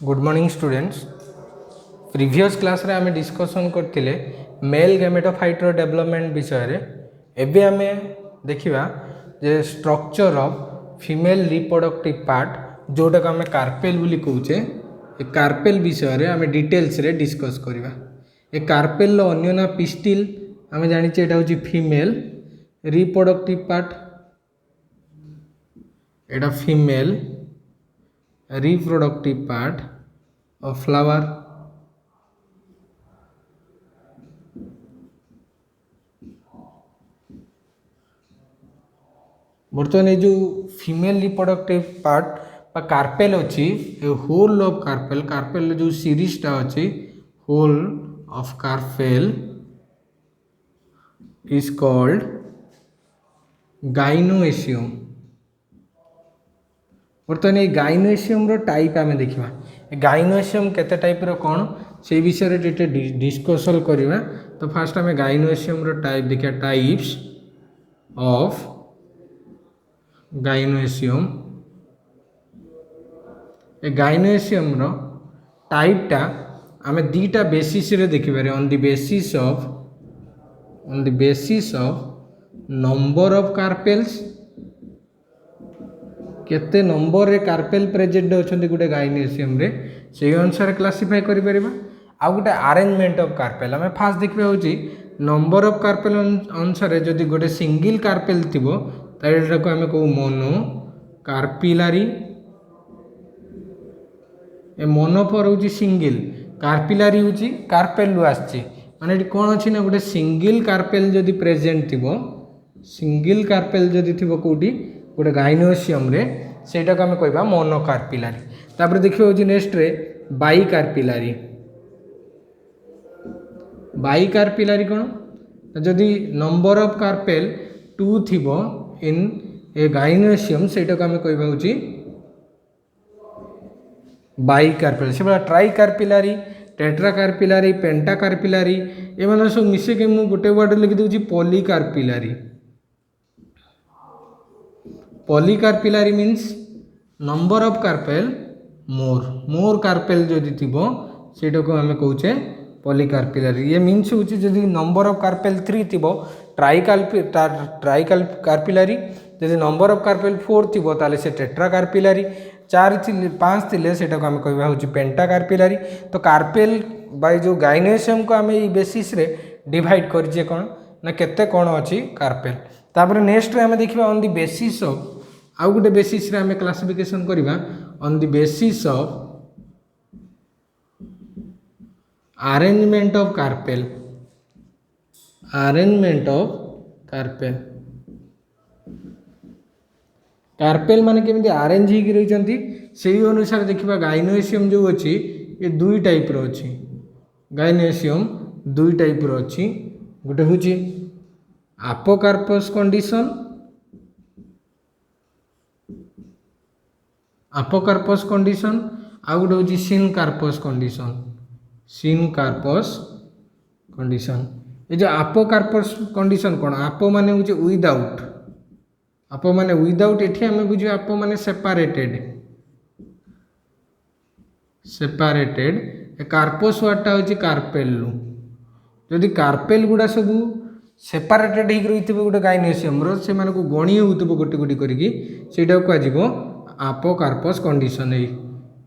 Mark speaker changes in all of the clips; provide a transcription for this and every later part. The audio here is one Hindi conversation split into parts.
Speaker 1: Good morning students. Previous class रे आमे डिस्कशन करथिले मेल गैमेटोफाइट रो डेवलपमेंट विषय रे। एबे आमे देखिबा जे structure of female reproductive part जोटा को आमे कार्पेल बोली कहूचे। ए कार्पेल विषय रे आमे डिटेल्स रे डिस्कस करिबा। ए कार्पेल रो अन्य ना पिस्टिल आमे जानिचे एटा होची फीमेल रिप्रोडक्टिव पार्ट। एटा female reproductive part of flower। बर्तमान जो फीमेल रिप्रोडक्टिव पार्ट बा कार्पेल अच्छी होल ऑफ कार्पेल कार्पेल जो सीरीजटा अच्छी whole of carpel is called gynoecium. बर्तमान ये गाइनोएशियम रो टाइप आमे देखिबा। गाइनोएशियम केते टाइप रो कोन से विषय रे डिटे डिस्कशन करिबा। तो फर्स्ट आमे गाइनोएशियम रो टाइप देखिया। Types of gynoecium. ए गाइनोएशियम रो टाइपटा आमे दीटा बेसिस रे देखिबारे। On the basis of number of carpels, केते नंबर रे कार्पेल प्रेजेंट होछन्ती गुटे गाइनोएशियम रे से अनुसार क्लासिफाई करि परिबा। आ गुटे अरेंजमेंट ऑफ कार्पेल आमे फास्ट देखबे होची नंबर ऑफ कार्पेल अनुसार जदि गुटे सिंगल कार्पेल थिबो ताइटा को आमे कहू मोनो कार्पिलारी। ए मोनो पर होची सिंगल, कार्पिलारी होची कार्पेल रु आछी। माने एटी कोन अछि ना गुटे सिंगल कार्पेल जदि प्रेजेंट थिबो, सिंगल कार्पेल जदि थिबो कोडी गोटे गाइनोएशियम रे सेटा को आमे कहबा मोनोकार्पिलारी। तापर देखियो होची नेक्स्ट रे बाइकार्पिलारी। बाइकार्पिलारी कोन जदि नंबर ऑफ कार्पेल 2 थिबो इन ए गाइनोएशियम सेटा को आमे कहबा होची बाइकार्पिलारी। सेबा ट्राइकार्पिलारी, टेट्राकार्पिलारी, पेंटाकार्पिलारी ए माने सब मिसे के मु गोटे वर्ड लिखि दोची polycarpellary. Polycarpellary means number of carpel more carpel जदि थिबो सेटा को हमें कहूचे पॉलीकार्पिलारी। ये मीन्स होची जदि नंबर ऑफ कार्पेल 3 थिबो ट्राइकार्पिलारी, जदि नंबर ऑफ कार्पेल 4 थिबो ताले से टेट्राकार्पिलारी, 5 थिले सेटा को हमें कहबा होची पेंटाकार्पिलारी। तो कार्पेल बाय जो गाइनोएशियम को हमें ई बेसिस रे डिवाइड करजे कोन ना केते कोन अछि कार्पेल। तापर नेक्स्ट रे हमें देखिबा ऑन द बेसिस ऑफ आउ गुटे बेसिस रे हमें क्लासिफिकेशन करिबा on the basis of arrangement of carpel. Arrangement of carpel, carpel माने केमिति अरेंज ही रही जंती सेही अनुसार देखिबा। गाइनोएशियम जो अछि ये दुई टाइप रो अछि। गाइनोएशियम दुई टाइप रो अछि। गुटे होची अपोकार्पस कंडीशन, अपोकार्पस कंडीशन, आ गुटे होची सिनकार्पस कंडीशन। सिनकार्पस कंडीशन ए जो अपोकार्पस कंडीशन कोन अपो माने होची विदाउट, अपो माने विदाउट एठी हमें बुझियो अपो माने सेपरेटेड। सेपरेटेड ए कार्पस वाटा होची कार्पेल लु। जदि कार्पेल गुडा सब सेपरेटेड ही रहिथिबो गुटे गाइनोएशियम रो से माने को गणी होउतबो गोटी गोटी करिकी सेटा को आजिबो अपोकार्पस कंडीशन। है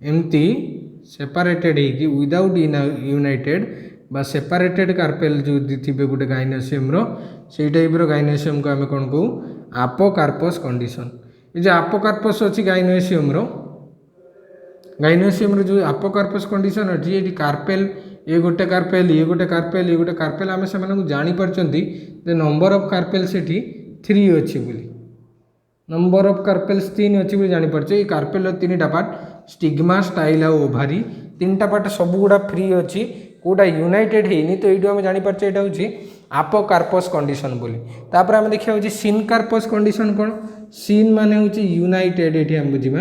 Speaker 1: एमती सेपरेटेड ही कि विदाउट यूनाइटेड बा सेपरेटेड कार्पेल जो थिबे गुटे गाइनोएशियम रो सेही टाइप रो गाइनोएशियम को हमें कोन कहू अपोकार्पस कंडीशन। ए जे अपोकार्पस अछि गाइनोएशियम रो जो अपोकार्पस कंडीशन अछि एटी कार्पेल ये गोटे कार्पेल ये गोटे कार्पेल ये गोटे कार्पेल आमे से माने जानि परचंती जे नंबर ऑफ कार्पेल सेठी 3 अछि बोली। नंबर ऑफ कार्पेल्स 3 अछि बोली जानि परचे। ये कार्पेल 3टा पार्ट स्टिग्मा, स्टाइल आ ओभारी 3टा पार्ट सब गुडा फ्री अछि, कोडा यूनाइटेड हेनी। तो एडो हम जानि परचे एटा होची अपोकार्पस कंडीशन बोली। तापर हम देखिया होची सिनकार्पस कंडीशन कोन। सिन माने होची यूनाइटेड, एठी हम बुझिबा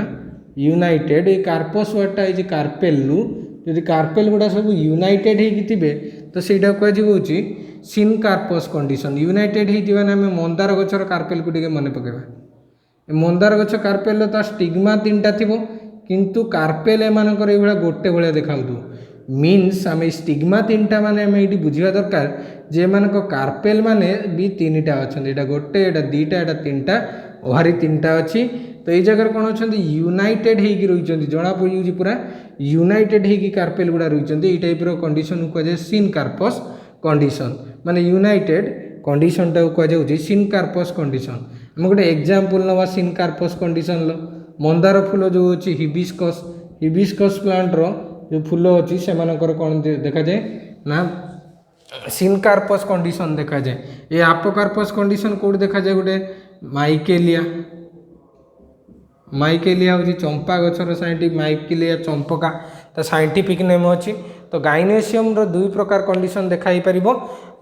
Speaker 1: यूनाइटेड। ए कार्पस वर्डटा ए जे कार्पेल लु यदि कार्पेल गुडा सब यूनाइटेड ही थिबे तो सेटा को जे होची सिनकार्पस कंडीशन। यूनाइटेड ही थिबा ना हम मंदार गछर कार्पेल को टिके मने पकेबा। मंदार गछ कार्पेल ता स्टिग्मा 3टा थिबो किंतु कार्पेल एमानकर ये गोटे भाया देखा मीन्स आम स्टिग्मा तीन टा माने आम ये बुझा दरकार जे मान कार्पेल माने भी तीन टा अच्छा यहाँ गोटे यहाँ दीटा यहाँ तीन टा ओभारी तीन टा अच्छी तो ये जगह कौन अच्छा यूनाइटेड होगी रही जना पड़ी पूरा यूनाइटेड होगी कार्पेल गुड़ा रही ये टाइप कंडीशन को कहुए सिन कार्पस कंडीशन माने यूनाइटेड कंडीशन टाक कहुए सिन कार्पस कंडीशन आम गोटे एग्जांपल नवा सिन कार्पस कंडीशन लो मंदार फूल जो अच्छी हिबिस्कस प्लांट रो जो फूल अच्छी से कौन देखा जाए ना सिन कार्पस कंडीशन देखा जाए ये आपोकार्पस कंडीशन कौट देखा जाए गोटे माइकेलिया हूँ चंपा गचर साइंटिफिक माइकेलिया चंपका तो साइंटिफिक नेम अच्छी तो गाइनेसियम रो दुई प्रकार कंडीशन देखाई पार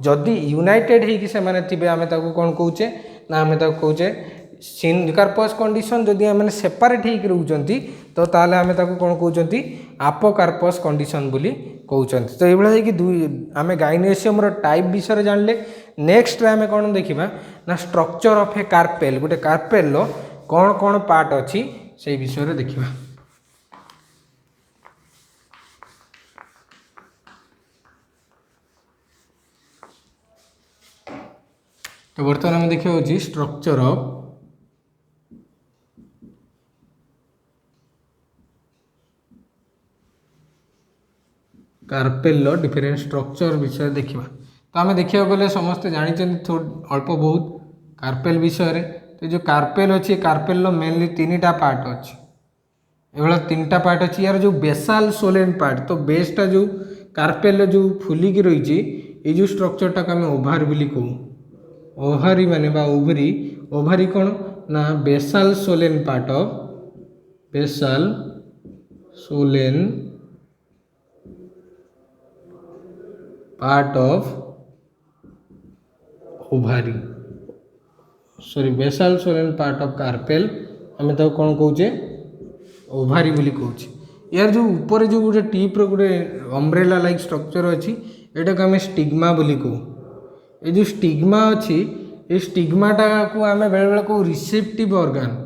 Speaker 1: जदि यूनाइटेड होगी से थे आम कौन कौचे ना आम कौचे सिन कार्पस कंडीशन जदि आम सेपरेट होकर रोचती तो ताले आम कौन कहते आपोकार्पस कंडीशन बोली कहते तो ये दुई आम गाइनेसियम रो टाइप विषय जानले नेक्स्ट आम कौन देखा ना स्ट्रक्चर ऑफ ए कार्पेल गोटे कार्पेल लो कौन कौन पार्ट अच्छी से विषय देखा तो बर्तमान आम देखा structure of carpel different structure विषय देखा तो आम देखा गले समस्ते जानते अल्प बहुत कार्पेल विषय तो जो कार्पेल अच्छी कार्पेल मेनली तीन टा पार्ट अच्छी ये तीन टा पार्ट अच्छी यार जो बेसाल सोलेन पार्ट तो बेसटा जो कार्पेल जो फुलिकी रही ये जो स्ट्रक्चर टाक आम ओभार बोली कहू ओभारी माने बा ओभरी ओभारी कौन ना बेसाल सोलेन पार्ट ऑफ बेसाल Solan part of ovary sorry बेसाल सोलेन पार्ट ऑफ कार्पेल आम तो कौन कौचे ओभारी बोली कहूचे यार जो ऊपर जो गोटे टीप रो गोटे अम्ब्रेला लाइक स्ट्रक्चर अच्छी यहाँ को आम स्टिग्मा बोली कहू ये जो स्टिग्मा अच्छी ये स्टिग्माटा को आम बेले बेले कहू रिसेप्टिव ऑर्गन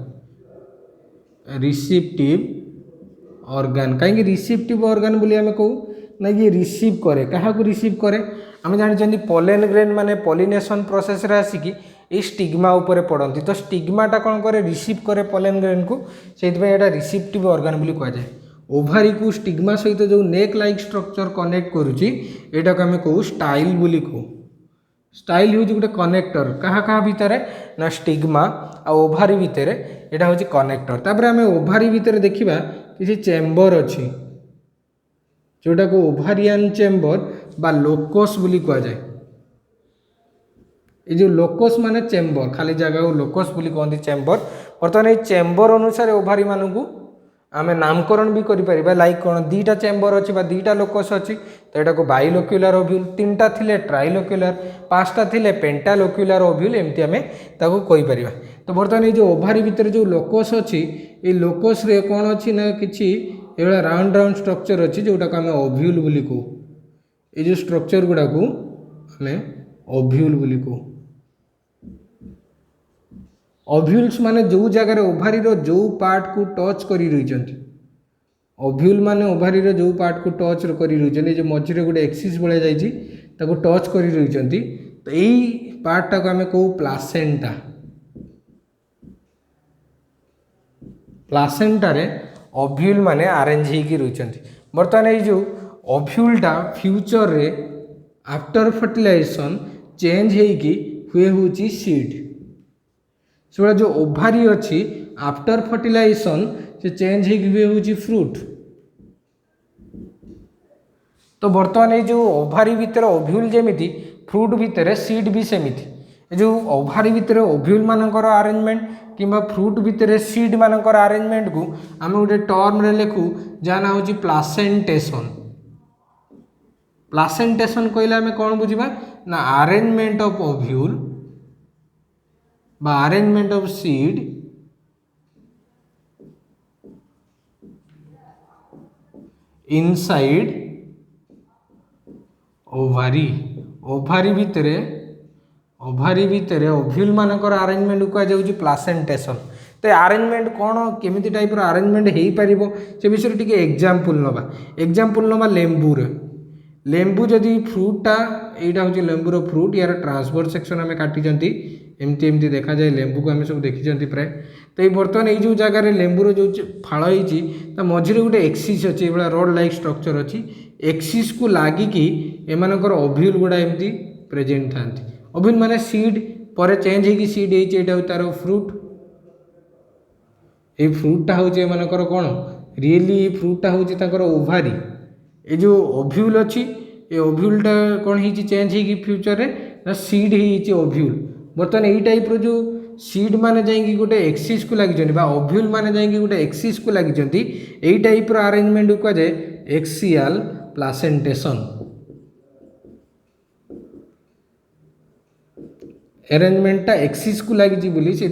Speaker 1: कहीं रिसेप्टिव ऑर्गन बोली आम कहू ना ये रिसीव करे क्या रिसीव करे आम जानते पोलेन ग्रेन माने पॉलिनेशन प्रोसेस रे आसिकी ये स्टिग्मा उपरे पड़ती तो स्टिग्माटा कौन करे रिसीव करे पोलेन ग्रेन को से रिसीप्टिव ऑर्गन बोली कहुए ओभारी को स्टिग्मा सहित जो नेक लाइक स्ट्रक्चर कनेक्ट करुच्ची यहाँ को आम कहू स्टाइल बोली कहू स्टाइल हूँ गोटे कनेक्टर क्या भितर ना स्टिग्मा आ ओभारी भितर यहाँ हूँ कनेक्टर तापर आम ओभारी भितर देखा किसी चेम्बर अच्छी जोटा को ओभारियन चेम्बर बा लोकस बोली कहुए ये जो लोकस माने चेम्बर खाली जगह को लोकस बोली कहते चेम्बर बर्तमान ये चेम्बर अनुसार ओभारी मानू आम नामकरण भी करें लाइक कौन दीटा चेम्बर अच्छी दीटा लोकस अच्छी तो यहाँ को बाइलोक्युलर ओव्यूल तीन टा थिले ट्राइलोक्युलर पांचटा थिले पेंटालोक्युलर ओव्यूल एमती आम कहीपर तो बर्तमान ये जो ओभारी भितर जो लोकस अच्छी ये लोकस रे कौन अच्छी ना कि राउंड राउंड स्ट्रक्चर अच्छी जोटा को आम ओव्यूल बोली कहू ये जो स्ट्रक्चर गुड़ा को आम ओव्यूल बोली कहू ओव्यूल्स माने जो जगार ओभारी रो जो पार्ट को टच करी रही ओव्यूल माने ओभारी रो जो पार्ट को टच करी रही जो मझे गोटे एक्सिस भाया जाइए टच करी रही तो यही पार्टा को आम कहू प्लासेंटा प्लासेंटारे ओव्यूल माने अरेंज होगी रही बर्तमान ये जो ओव्यूलटा फ्यूचर रे आफ्टर फर्टिलाइजेशन चेंज होगी हुए हूँ सीड से जो ओभारी अच्छी आफ्टर फर्टिलाइजेशन से चेंज हुए हूँ फ्रूट तो बर्तमान ये जो ओभारी भितर ओव्यूल जमी फ्रूट भितर सीड भी सेमिति जो ओभारी भितर ओव्यूल मानकर अरेंजमेंट किंबा फ्रूट भितर सीड मानकर अरेंजमेंट को आम गोटे टर्म रे लिखू जहाँ ना हूँ प्लासेंटेशन प्लासेंटेशन कहले आम कौन बुझा ना अरेंजमेंट ऑफ ओव्यूल बा arrangement of seed inside ovary ovary भितर ओव्यूल मानकर अरेंजमेंट कहुँ प्लासेंटेशन तो अरेंजमेंट कौन केमिति टाइप अरेंजमेंट हो पार से विषय टी एग्जांपल नवा लेंबूर लेंबू जदि फ्रूटा यहाँ हूँ लेंबूर फ्रूट यार ट्रांसवर्स सेक्शन आम काटी एमती एमती देखा जाए लेंबू को आम सब देखी प्राय तो ये बर्तमान ये जो जगार लेंबूर जो फाड़ हो मझे गोटे एक्सीस अच्छी ये रोड लाइक स्ट्रक्चर अच्छी एक्सीस को लगिकी एमकर ओव्यूल गुड़ा एमती प्रेजेंट था ओव्यूल माने सीड पर चेंज होगी सीड हो तार फ्रूट ये फ्रूटा हूँ एमकर कौन रियली ये फ्रूटा हूँ ओभारी ये जो ओव्यूल अच्छी ये ओव्यूलटा कौन हो चेंज होगी फ्यूचर में सीड हो ओव्यूल बर्तमान यही टाइप जो सीड माने जाइए गोटे एक्सीस को लगी ओव्यूल माने जाइए गोटे एक्सीस को लगी यही टाइप अरेंजमेंट को कहुए एक्सियल प्लासेंटेशन अरेंजमेंटा एक्सीस को लगी से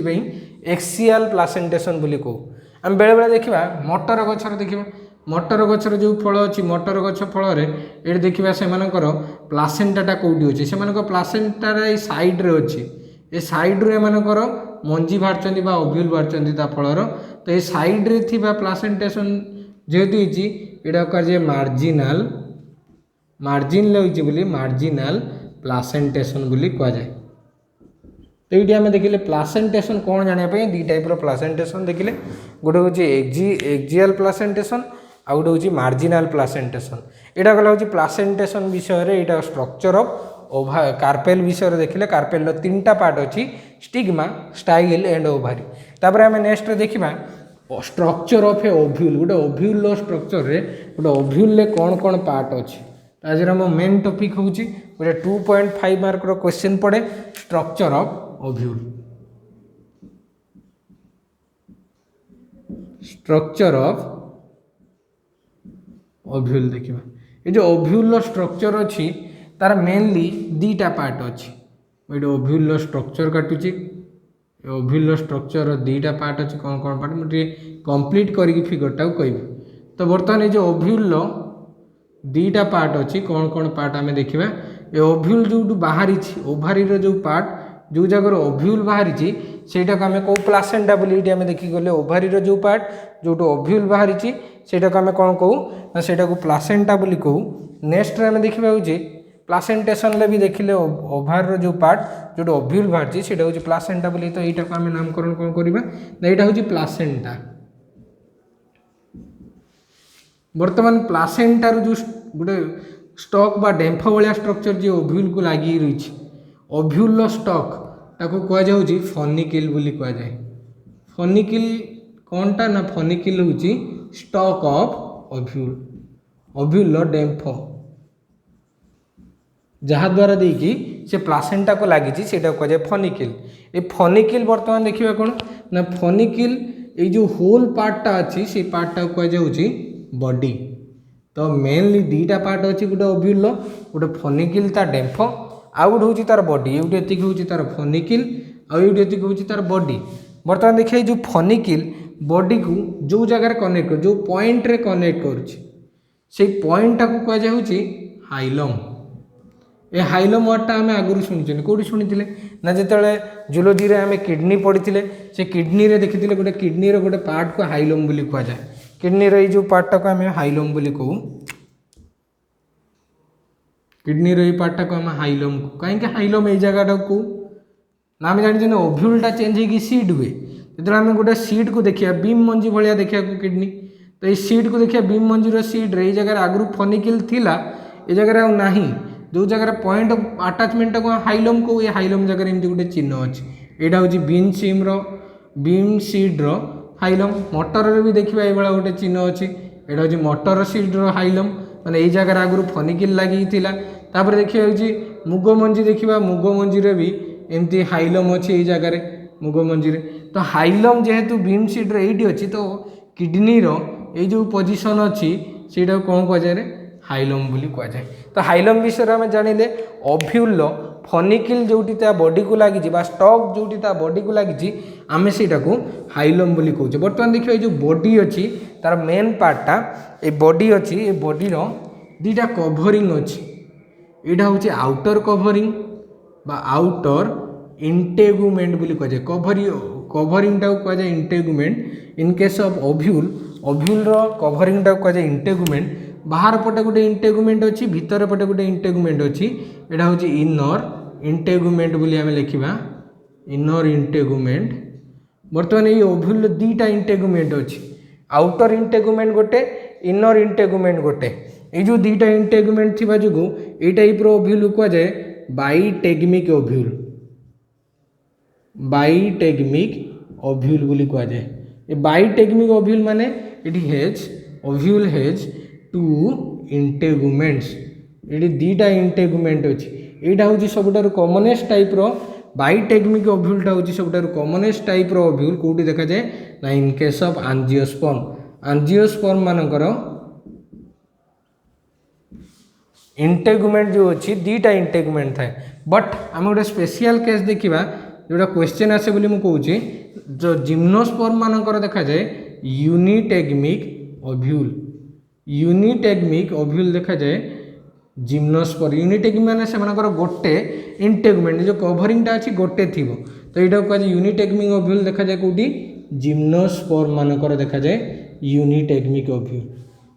Speaker 1: एक्सियल प्लासेंटेशन बोली कहू आम बेले बेले देखा मटर गचर देखा मटर गचर जो फल अच्छी मटर गच फल ये देखा से प्लासेंटाटा कौटी अच्छे से प्लासेंटार सैड्रे अच्छी ये सैड्रे एमकर मंजी बाहर ओव्यूल बाहर फलर तो ये सैड्रे थी प्लासेंटेशन जेहेतु यहाँ कहुए मार्जिनाल मार्जिन लगी मार्जिनाल प्लासेंटेशन बोली कहुए तो ये आम देखिले प्लासेंटेशन कौन जानापी दी टाइप प्लासेंटेशन देखिले गोटे हूँ एक्जियल प्लासेंटेशन आउ गोटे हूँ मार्जिनाल प्लासेंटेशन यहाँ गला हूँ प्लासेंटेशन विषय यहाँ स्ट्रक्चर ऑफ कार्पेल विषय देखिले कार्पेल तीनटा पार्ट अच्छी स्टिग्मा स्टाइल एंड ओभारी तापर आम नेक्स्ट देखा स्ट्रक्चर ऑफ ए ओव्यूल गोटे ओव्यूल स्ट्रक्चर रे गोटे ओव्यूल कौन कौन पार्ट अच्छी आज आम मेन टॉपिक हूँ गोटे 2.5 मार्क क्वेश्चन पड़े structure of ovule structure of ovule देखा ये जो ओव्यूल स्ट्रक्चर अच्छी तार मेनली दीटा पार्ट अच्छी ये ओव्यूल स्ट्रक्चर काटुची ओव्यूल स्ट्रक्चर दीटा पार्ट अच्छी कौन कौन पार्ट मुझे कंप्लीट करके फिगरटा कह तो बर्तमान ये जो ओव्यूल दीटा पार्ट अच्छी कौन कौन पार्ट आम देखा ये ओव्यूल जो बाहरी ओभारी जो पार्ट जो जगह ओव्यूल बाहरी सेटा को आम कौ प्लासेंटा बोली आम देखी गले ओभारी जो पार्ट जो ओव्यूल बाहरी सेटा को आम कौन कहू ना सेटा को प्लासेंटा बोली कहू नेक्स्ट आम देखा हूँ प्लासेंटेशन भी देखिले ओभार जो पार्ट जो ओव्यूल बाहरी से हूँ प्लासेंटा बोली तो यहाँ को आम नामकरण कौन करवा ना यहाँ हूँ प्लासेंटा बर्तमान प्लासेंटार जो गोटे स्टॉक बा डेम्फ भाया स्ट्रक्चर जो ओव्यूल को लगी रही ओव्यूल स्टॉक ताको कहुँ फनिकिल बोली कहुए फनिकिल कौनटा ना फनिकिल हूँ स्टॉक ऑफ ओव्यूल ओव्यूल डेम्फ जहाद्वारा देखी से प्लासेंटा को लगी से कहुए फनिकिल ये फनिकिल बर्तमान देखा कौन ना फनिकिल ये जो होल पार्टा अच्छी से पार्टा कहुँ बॉडी तो मेनली दीटा पार्ट अच्छी गोटे ओव्यूल गोटे फनिकिल ता डेम्फ आउ गोटे हूँ तार बॉडी ये एतिक हूँ तार फनिकिल आउ ये एतिक हूँ तार बॉडी बर्तमान देखिए जो फनिकिल बॉडी को जो जगह कनेक्ट कर जो पॉइंट रे कनेक्ट कर पॉइंटा को कहुँ हाइलम ए हाइलम वर्डटा आम आगुरी शुणी कौटी शुणी ना जो जूलोजी आम किडनी पढ़ी से किडनी रे देखी गोटे किडनी गोटे पार्ट को हाइलम बोली कहुए किडनी रे जो पार्टा को आम हाइलम बोली कहू किडनी रे पार्टा को आम हाइलम को कहीं हाइलम ये जगह को ना आम जानी ओव्यूलटा चेंज होगी सीड हुए जो आम गोटे सीड को देखिए बीम मंजी भाया देखा किडनी तो ये सीड को देखिए बीम मंजीर सीड रे जगह आगु फनिकिल थिला ये जगह आ नहीं जो जगह पॉइंट अटाचमेंट को हाइलम को ये हाइलम जगह एमती गोटे चिन्ह अच्छी यहाँ हूँ बीन सीम बीम सीड्र हाइलम मटर भी देखा ये गोटे चिन्ह अच्छी यहाँ हूँ मटर सीड्र हाइलम मैंने यही जगह आगु फनिकिल लगी तापर देखिए मुग मंजी देखा मुग मंजी भी एमती हाइलम अच्छी यही जगह मुग मंजी तो हाइलम जेहेतु बीम सीड्र ये अच्छी तो किडनी ये जो पोजिशन अच्छी से कौन कहुए हाइलम बोली कहुए तो हाइलम विषय आम जानिले ओव्यूल फनिकिल जोटी ता बॉडी को लगी स्टॉक जोटी ता बॉडी को लगी आम से हाइलम बोली कहूँ बर्तमान देखिए जो बॉडी अच्छी तार मेन पार्टा ये बॉडी अच्छी ये बॉडी दीटा कभरिंग अच्छी यहाँ हूँ आउटर कभरिंग बा आउटर इंटेगुमेंट बोली कहुए कवरिंग टाक कह जाए integument in case of ovule ovule रो कवरिंग टाक कह जाए इंटेगुमेंट बाहर पटे गोटे इंटेगुमेंट अच्छी भीतर पटे गोटे इंटेगुमेंट अच्छी एटा हूँ इनर इंटेगुमेंट बोली आम लिखा इनर इंटेगुमेंट बर्तमान ये ओव्यूल दीटा इंटेगुमेंट अच्छी आउटर इंटेगुमेंट गोटे इनर इंटेगुमेंट गोटे ये जो दीटा इंटेगुमेंट थी जो ये टाइप रो ओव्यूल कह जाए बाइटेगमिक ओव्यूल बाइटेगमिक ओव्यूल बोली कह जाए ये बाइटेगमिक ओव्यूल माने it has ovule has two integuments ये दीटा इंटेगुमेंट अच्छी यहाँ हूँ सबुठार कॉमनेस्ट टाइप रो बाइटेगमिक ओव्यूलटा हूँ सबुठार कॉमनेस्ट टाइप रो ओव्यूल कौटी देखा जाए ना इन केस ऑफ आंजियोस्पर्म मानकर इंटेगुमेंट जो अच्छी दीटा इंटेगुमेंट थाए बट आम गोटे स्पेशल केस देखा जोटा क्वेश्चन आसे बोली मु कहूँ जो जिम्नोस्पर्म मानकर देखा जाए यूनिटेगमिक ओव्यूल देखा जाए जिम्नोस्पर्म यूनिटेगमिक माने से गोटे इंटेगुमेंट जो कवरिंगटा अच्छी गोटे थी तो यहाँ कह यूनिटेगमिक ओव्यूल देखा जाए कौटी जिम्नोस्पर्म मानकर देखा जाए यूनिटेगमिक ओव्यूल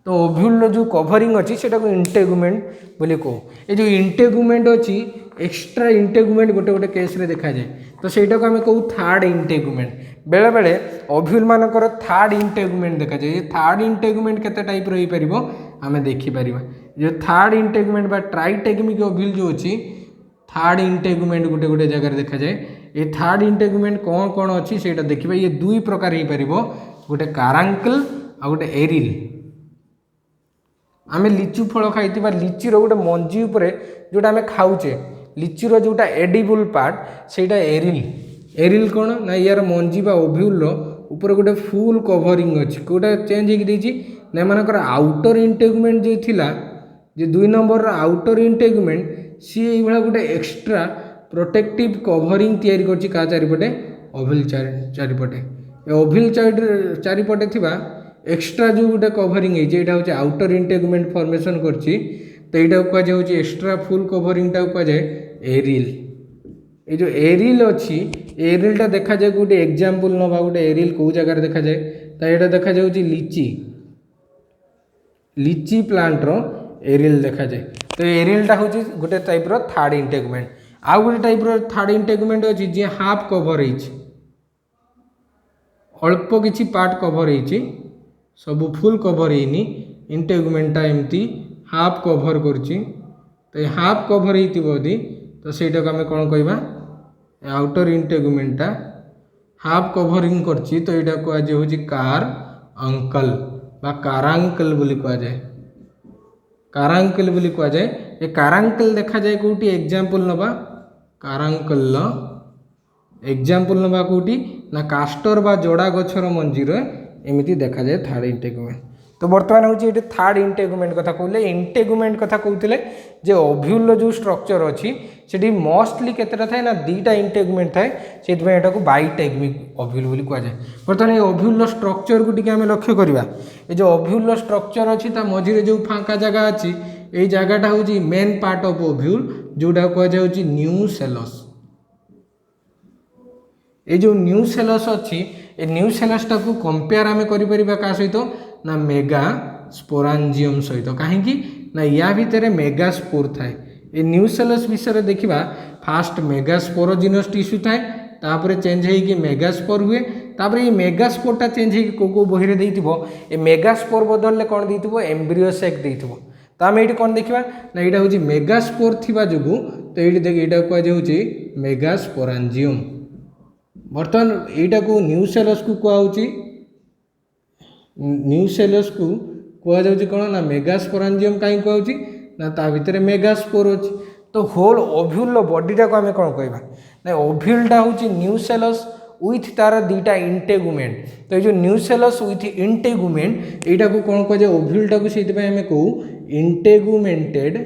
Speaker 1: तो ओव्यूल जो कवरिंग अच्छी से इंटेगुमेंट बोले कह ये जो इंटेगुमेंट अच्छी एक्स्ट्रा इंटेगुमेंट गोटे गोटे केस रे देखा जाए तो सहीटा को आम कहूँ थर्ड इंटेगुमेंट बेले बेले ओव्यूल मानकर थर्ड इंटेगुमेंट देखा जाए थर्ड इंटेगुमेंट केते टाइप रही परिबो आमे देखि परिबा जो थर्ड इंटेगुमेंट बा ट्राइटेगमिक ओव्यूल जो अच्छी थर्ड इंटेगुमेंट गोटे गोटे जगह देखा जाए ये थर्ड इंटेगुमेंट कौन कौन अच्छी से देखा ये दुई प्रकार हो पार गोटे कारांकल आ गोटे एरिल आम लिचु फल खाई लिचीर गोटे मंजी उपरे जोटा आम खाऊचे लिचीर जोटा एडिबल पार्ट से एरिल कौन ना यार मंजी बा ओव्यूल ऊपर गोटे फुल कवरिंग अच्छी कौटा चेंज होगी ना मानकर आउटर इंटेगुमेंट जो थिला जे 2 नंबर आउटर इंटेगुमेंट सी ये गोटे एक्स्ट्रा प्रोटेक्टिव कवरिंग तैयारी करछि का चारिपटे ओव्यूल चारिपटे ओव्यूल चारिपटे थिबा एक्स्ट्रा जो गोटे कवरिंग है हूँ आउटर इंटेगुमेंट फॉर्मेशन करछि तो यहाँ कह जाए एक्स्ट्रा फुल कवरिंग टा कह जाए एरिल ये जो एरिल अच्छी एरिलटा देखा जाए गोटे एग्जांपल नवा गोटे एरिल कौ जगह देखा जाए तो यहाँ देखा जाऊँ लीची प्लांट रो एरिल देखा जाए तो एरिलटा हूँ गोटे टाइप रो थर्ड इंटेगुमेंट आउ गोटे टाइप रो थर्ड इंटेगुमेंट अच्छी जी हाफ कवर अल्प किछि पार्ट कवर होती सब फुल कवर होनी इंटेगुमेंटा एमती हाफ कवर करछि तो हाफ कवर होती तो सहीटा को आम कौन कहवा आउटर इंटेगुमेंटा हाफ कवरिंग करछि तो यहाँ कह हूँ कार अंकल बा कारांकल बोली कह जाए कारांकल बोली कह जाए ये कारांकल देखा जाए कौटी एग्जांपल नवा कारांकल एग्जांपल नवा कौटी ना कास्टर बा जोड़ा गछर मंजीर एमती देखा जाए थर्ड इंटेगुमेंट तो बर्तमान हूँ ये थर्ड इंटेगुमेंट कथा कहले इंटेगुमेंट कथा कहते जे ओव्यूल जो स्ट्रक्चर अच्छी से मोस्टली केतेटा थाए ना दीटा इंटेगुमेंट थाए से यहाँ को बाइटेगमिक ओव्यूल बोली कह जाए बर्तमान ये ओव्यूल स्ट्रक्चर को टी आम लक्ष्य करवा ये जो ओव्यूल स्ट्रक्चर अच्छी मझे जो फाँका जगह अच्छी ये जगहटा हूँ मेन पार्ट ऑफ ओव्यूल जोटा कह जाए न्यूसेलस ये जो न्यूसेलस अच्छी ए न्यूसेलसटा को कंपेयर आम कर क्या सहित ना मेगा स्पोरांजियम सहित कहीं ना या भितर मेगा स्पोर थाए ए न्यूसेलस विषय देखा फास्ट मेगा स्पोरोजिनस टिश्यू थाए तापर चेंज होगी मेगास्पोर हुए तापर ये मेगास्पोरटा चेंज होगी को बही ए मेगास्पोर बदल कौन देथिबो एम्ब्रियो सेक देथिबो तो आम ये कौन देखा ना यहाँ हूँ मेगास्पोर थी जो तो ये देख यहाँ कहुच्छे मेगास्पोरांजियम बर्तमान यहाँ को न्यूसेलस को कहुच्छी न्यूसेलस को कहुच्छे कौन ना मेगास्पोरांजियम कहीं कहुच्छी ना ता भितर मेगास्पोर अच्छी तो होल ओव्यूल बॉडीटा को आम कौन कहवा ना ओव्यूलटा हूँ न्यूसेलस विथ तार दीटा इंटेगुमेंट तो ये जो न्यूसेलस विथ इंटेगुमेंट यहाँ को कौन कह ओव्यूलटा को से आम कहू इंटेगुमेंटेड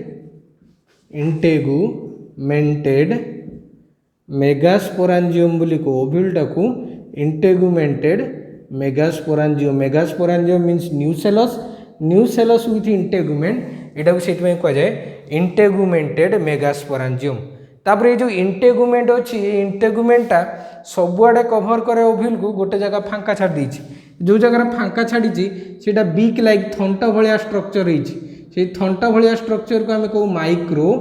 Speaker 1: मेगास्पोरांजियम बोली को ओव्यूलटा को इंटेगुमेंटेड मेगास्पोरांजियम मेगास्पोरांजियम मीन्स न्यूसेलस विथ इंटेगुमेंट यहाँ को से कह जाए इंटेगुमेंटेड मेगास्पोरांजियम तापर ये जो इंटेगुमेंट अच्छी इंटेगुमेंटा सबुआडे कभर करे ओव्यूल को गोटे जगह फांका छाड़ दीची जो जगह फांका छाड़ी से बीक लाइक थंट भाया स्ट्रक्चर होती थंट भाया स्ट्रक्चर को आम कहू माइक्रो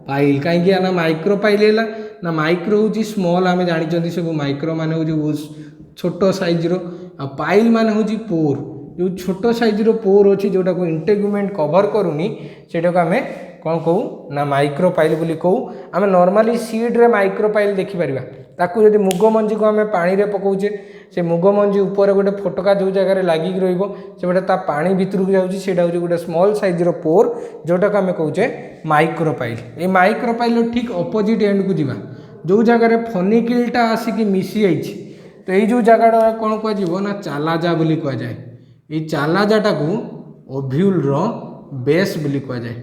Speaker 1: पाइल कहीं ना माइक्रो पाइल है ना माइक्रो हूँ स्मॉल आम जानते सब माइक्रो मान हूँ छोट साइज पाइल मान हूँ पोर जो छोट साइज पोर अच्छी जोटा को इंटेगुमेंट कभर करूनी सेटा को आम कौन कहू ना माइक्रो पाइल बोली कहू आम नॉर्मली सीड रे माइक्रो पाइल देखिपर ताकू जब मुग मंजी को आम पानी रे पकाउचे से मुग मंजी ऊपर गोटे फोटका जो जगह लगिक रोटे ता पानी भितर को जाऊँगा गोटे स्मॉल साइज पोर जोटा को आम कहूचे माइक्रो पाइल ये माइक्रो पाइल ठीक अपोजिट एंड को जीवा जो जगह फनिकिलटा आसिक मिसी जाइए तो ये जो जगह कौन कह ना चालाजा बोली कह जाए ये चालाजाटा को ओव्यूल बेस बोली कह जाए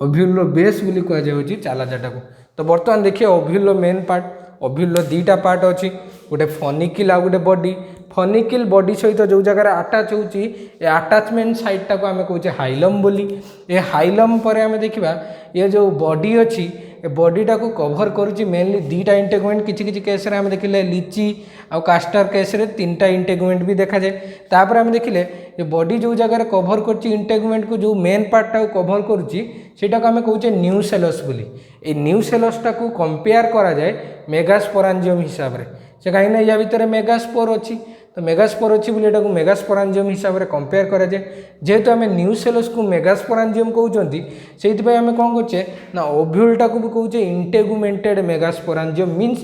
Speaker 1: ओव्यूल बेस बोली कह जाए चालाजाटा को। तो बर्तमान देखिए ओव्यूल मेन पार्ट ओव्यूल दीटा पार्ट अच्छी गोटे फनिकिल आ गोटे बॉडी फनिकिल बॉडी सहित जो जगह आटाच होची आटाचमेंट साइडटा को आम कहे हाइलम बोली ये हाइलम पर आम देखा ये जो बॉडी अच्छी बॉडीटा को कभर करुच्ची मेनली दीटा इंटेगुमेंट किसी केस आम देखिले लिची आ कास्टर केस रे तीनटा इंटेगुमेंट भी देखा जाए तापर आम देखिले ये बॉडी जो जगह कभर कर इंटेगुमेंट को जो मेन पार्टा कभर करुच्ची सेटा को आम कहे न्यूसेलस बोली ये न्यूसेलसटा को कंपेयर करा जाए मेगास्पोरांजियम हिसाब से से कहीं या भितर मेगास्पोर अच्छी तो मेगास्पोर अच्छी बोली एटा को मेगास्पोरांजियम हिसाब से कंपेयर करा जाए जेहेतु आम न्यूसेलस को मेगास्पोरांजियम कहते से आम कौन कहे ना ओव्यूलटा को भी कहे integumented megasporangium means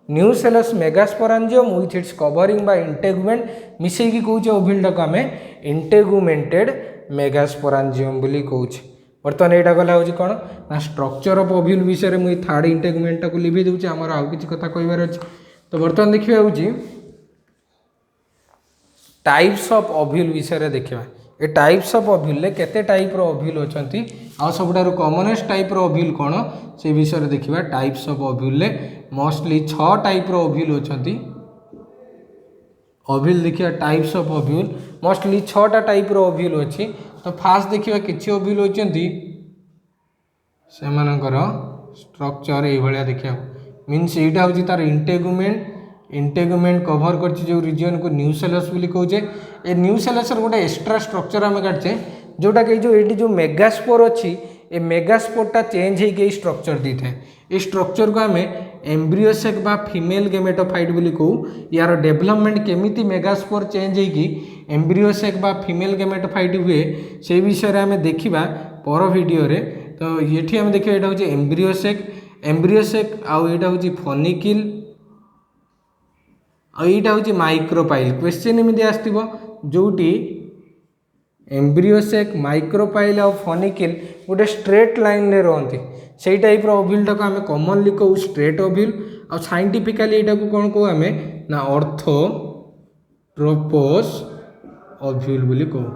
Speaker 1: nucellus megasporangium with its covering बा इंटेगुमेंट मिसेकी कहे ओव्यूलटा को आम इंटेगुमेंटेड मेगास्पोरांजियम बोली कहे। बर्तमान यहाँ गला हूँ कौन ना स्ट्रक्चर ऑफ ओव्यूल विषय में मुझे थर्ड इंटेगुमेंटा को लिभे दूसरे आमर आउ कि कथा कहार अच्छे। तो बर्तमान देखिए हूँ टाइप्स ऑफ ओव्यूल विषय देखा ये टाइप्स ऑफ ओव्यूल केते टाइप रो ओव्यूल अच्छी आ सबुठारु कॉमनेस्ट टाइप रो ओव्यूल कौन से विषय देखा types of ovule mostly 6 type रो ओव्यूल अच्छी ओव्यूल देखिए टाइप्स ऑफ ओव्यूल मोस्टली 6टा टाइप रो ओव्यूल अच्छी। तो फास्ट देखिए किसी ओव्यूल होती से स्ट्रक्चर ये देखा मीन्स यहाँ हूँ तार इंटेगुमेंट कभर कर जो रिजन को न्यूसेलस बोली कहे ये न्यूसेलस गोटे एक्स्ट्रा स्ट्रक्चर आम काटे जोटा कि जो मेगास्पोर अच्छी ये मेगास्पोरटा चेंज होगी स्ट्रक्चर दी था ये स्ट्रक्चर को आम एम्ब्रियोसेक बा फीमेल गेमेटोफाइट बोली कहू यार डेवलपमेंट केमिति मेगास्पोर चेंज होगी एम्ब्रियोसेक बा फीमेल गेमेटोफाइट हुए से विषय में आम देखा पर वीडियो रे। तो ये आम देखिए यहाँ हूँ एम्ब्रियोसेक आउ यहाँ हूँ फनिकिल आईटा हूँ माइक्रोपाइल क्वेश्चन एमती आसो जोटी एम्ब्रियोसेक माइक्रोपाइल आ फनिकिल गोटे स्ट्रेट लाइन रे रहती से टाइप ओव्यूलटा को आम कॉमनली कहू स्ट्रेट ओव्यूल आ साइंटिफिकाली यहाँ को कौन कहू आम ना ऑर्थोट्रोपस ओव्यूल बोली कहू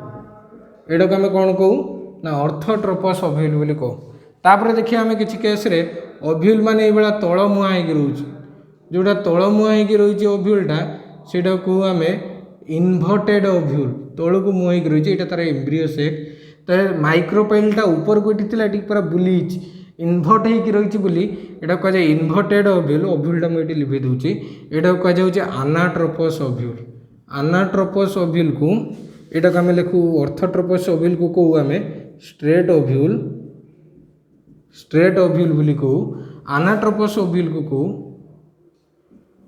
Speaker 1: यहाँ को आम कौन कहू ना ऑर्थोट्रोपस ओव्यूल बोली कहू। तापर देखिए आम किसी केस रे ओव्यूल माने ये तल मुहां होगी रोचे जोटा तल मुहां होगी रही ओव्यूलटा सेटा कहू आम इनभर्टेड ओव्यूल तल को मुहां होगी रही है तार एम्ब्रियोसेक तो माइक्रोपाइलटा ऊपर को ये पूरा बुली इनभर्ट होगी रही बोली यहाँ कह जाए इनभर्टेड ओव्यूल ओव्यूलटा मुझे लिभे दूसरी यहाँ कह जाए आनाट्रोपस ओव्यूल आनाट्रोपस ओव्यूल को यहाँ को आम लिखू ऑर्थोट्रोपस ओव्यूल को कहू आम स्ट्रेट ओव्यूल बोली कहू आनाट्रोपस ओव्यूल को कहू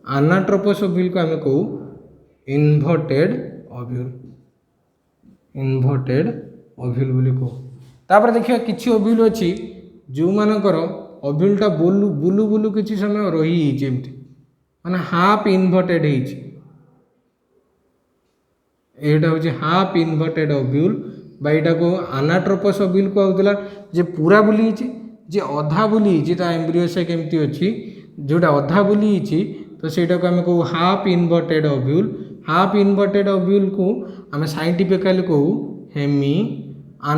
Speaker 1: आनाट्रोपस ओव्यूल को आम कहू इनभर्टेड ओव्यूल बोली कहू। तापर देखिए किसी ओव्यूल अच्छी जो मानकर ओव्यूलटा बुलू बुलू बुलू किसी समय रही माने हाफ इनभर्टेड यहाँ हूँ हाफ इनभर्टेड ओव्यूल बाईटा को आनाट्रोपस ओव्यूल कहला जे पूरा बुली जे अधा बुली एम्ब्रियोसेक केमती अच्छी जोटा अधा बुली तो सेटा को आम कहू half inverted ovule half inverted ovule को आम साइंटिफिकाली कहू हेमी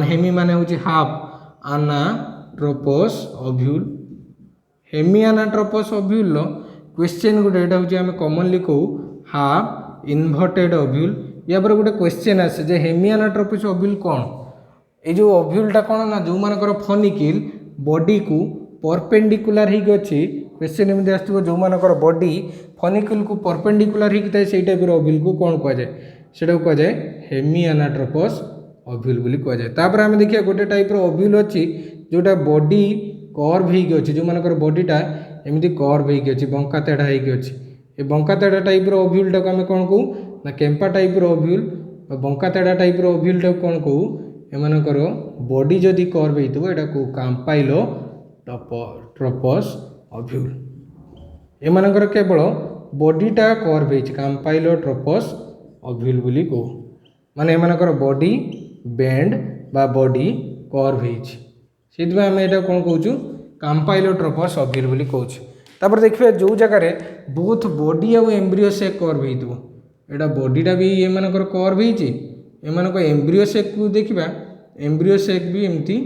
Speaker 1: हेमी माने हूँ half anatropous ovule hemi anatropous ovule question गोटे यहाँ हूँ आम कॉमनली कहू हाफ इनभर्टेड ओव्यूल या पर गोटे क्वेश्चन आसे जे हेमी आनाट्रोपस ओव्यूल कौन ये जो ओव्यूलटा कौन ना जो मानकर फनिकिल बॉडी को परपेंडिकुलर ही अच्छी क्वेश्चन एमती आसो जो मानकर बॉडी फनिकल को परपेंडिकुलर ही थाए से टाइप ओव्यूल को कौन कहुए से कहुए हेमी एनाट्रोपस ओव्यूल बोली कहुए। तापर आम देखिए गोटे टाइप ओव्यूल अच्छी जोटा बॉडी कर्व होगी अच्छी जो मानकर बॉडीटा एमती कर्व होगी अच्छी बंका तेढ़ा होगी अच्छी ये बंका तेढ़ा टाइप ओव्यूल टाक आम कौन कहूँ ना केम्पा टाइप ओव्यूल बंका तेढ़ा टाइप ओव्यूल टाक कौन कहूँ एमानकर बॉडी जदि कर्व होता है यहाँ काम्पाइलो ट्रोपस ओव्यूल एमानकर केवल बॉडीटा कर्व होती काम्पाइलो ट्रोपस ओव्यूल बोली कहू माने एमानकर बॉडी बेंड बा बॉडी कर्व होती से आम यहाँ कौन कहूँ काम्पाइलो ट्रोपस ओव्यूल बोली कहूँ। तापर देखिए जो जगार बोथ बॉडी आउ एम्ब्रियो सेक कर्व हो यहाँ बॉडीटा भी एमानकर कर्व होती एम्ब्रियो सेक को देखा एम्ब्रियो सेक भी एमती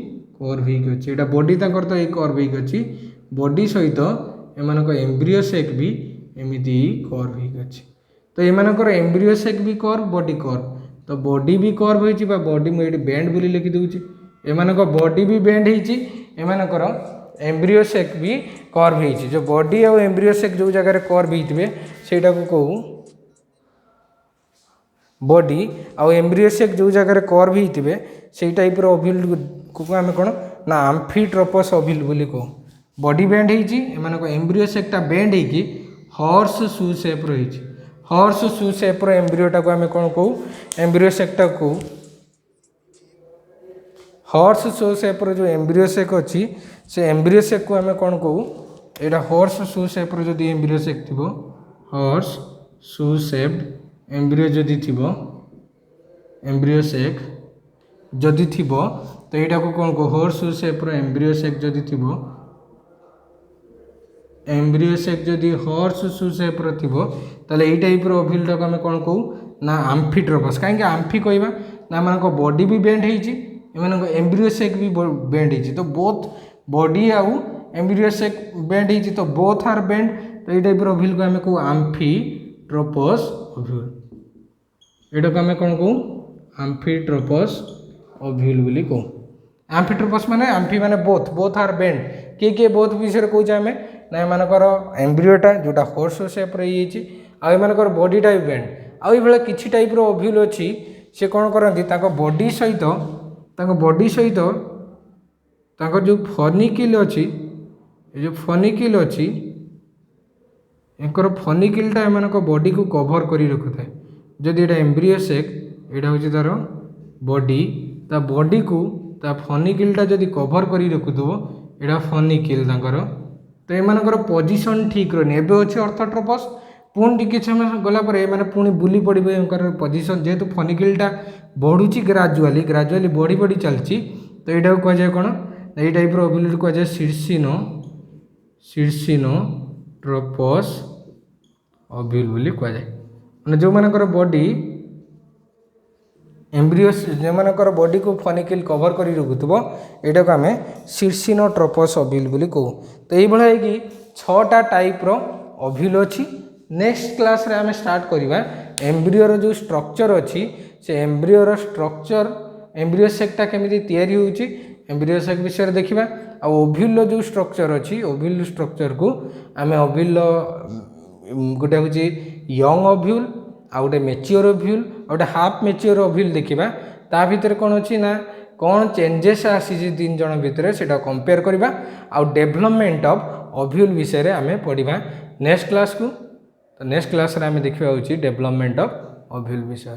Speaker 1: कर्व होगी यहाँ बॉडी तक तो ये कर्व होगी बॉडी सहित एमानक एम्ब्रियो सेक भी एमती कर्व होगी तो एमानकर एम्ब्रियो सेक भी कर्व बॉडी कर्व तो बॉडी भी कर्व होती बॉडी मुझे बेंड बोली लिखि दूची एमानक बॉडी भी बेंड होती एमानकर एम्ब्रियो सेक भी कर्व होती जो बॉडी और एम्ब्रियो सेक जो जगह कर्व होते सेटा को कहू बॉडी आउ एम्ब्रियो सेक जो जगह कर्व होते से टाइप ओव्यूल को आम कौन ना आम्फिट्रोपस ओव्यूल बोली कहू बॉडी बेंड होती एमानक एम्ब्रियो सेकटा बेंड होगी हॉर्स शू सेप रही हॉर्स शू सेप एम्ब्रियोटा को आम कौन कहू एम्ब्रियो सेकटा को हॉर्स शू सेप जो एम्ब्रियो सेक अच्छी से एम्ब्रियो सेक को आम कौन कहू यहाँ हॉर्स शू सेप जो एम्ब्रियो सेक थी हॉर्स शू सेप्ड एम्ब्रियो जदि थी एम्ब्रियो सेक जदि थी तो यहाँ को कौन कह हॉर्स शू सेप एम्ब्रियो सेक जदि थी एम्ब्रियो सेक जदि हॉर्स शू सेप ताले ये टाइप ओव्यूल टाक आम कौन कहू ना आम्फिट्रोपस कहीं आम्फी कहवा ना मान बॉडी भी बेंड होती एम एम्ब्रियो सेक भी बेंड होती तो बोथ बॉडी आउ एम्ब्रियो सेक बेंड होती तो बोथ आर बेंड तो ये टाइप ओव्यूल को आम कहू आम्फिट्रोपस ओव्यूल यहाँ को आम कौन कहू आम्फिट्रोपस ओव्यूल बोली कहू आम्फिट्रोपस माने आम्फी माने बोथ आर बेंड किए बोथ विषय कौचे आम ना एमानकर एम्ब्रियोटा जोटा हॉर्स सेप रही आमानकर बॉडीटा भी बेंड आउ ये किसी टाइप ओव्यूल अच्छी से कौन करती बॉडी सहित जो फनिकिल अच्छी जो फनिकिल अच्छी एंकर फनिकिलटा एमानक बॉडी को कवर करी रखुए जदि यहाँ एम्ब्रियो सेक यहाँ हूँ तार बॉडी ता बॉडी को ता फनिकिलटा जदि कवर करी रखुव यहाँ फनिकिल तांकर तो एमानकर पोजिशन ठीक रही एवं अच्छे ऑर्थोट्रोपस पुणी कि समय गलापर मैंने पुणी बुली पड़े पोजिशन जेहेतु फनिकिलटा बढ़ुची ग्राजुआली बढ़ी बढ़ी चलती तो यहाँ को कहुए कौन ये टाइप ओव्यूल कहुए सिरसिनोट्रोपस ओव्यूल बोली कहुए मैंने जो मानकर बॉडी एम्ब्रियो जो मानकर बॉडी को फनिकिल कवर कर रखुव यहाँ को आम सिरसिनोट्रोपस ओव्यूल बोली कहू तो ये कि 6टा टाइप ओव्यूल अच्छी नेक्स्ट क्लास रे आम स्टार्ट करवा एम्ब्रियोर जो स्ट्रक्चर अच्छी से एम्ब्रियोर स्ट्रक्चर एम्ब्रियो सेकटा केमी तैयारी होची एम्ब्रियो सेक विषय देखा आ ओव्यूल जो स्ट्रक्चर अच्छी ओव्यूल स्ट्रक्चर को आम ओव्यूल गोटे हूँ यंग ओव्यूल आ गोटे मेच्योर ओव्यूल आ गोटे हाफ मेच्योर ओव्यूल देखा ता भीतर कौन अच्छी ना कौन चेंजेस आसी तीन जन भितर से कंपेयर करवा आ डेवलपमेंट ऑफ ओव्यूल विषय आम पढ़ा नेक्स्ट क्लास को तो नेक्स्ट क्लास रे आम देखा डेवलपमेंट ऑफ ओव्यूल विषय।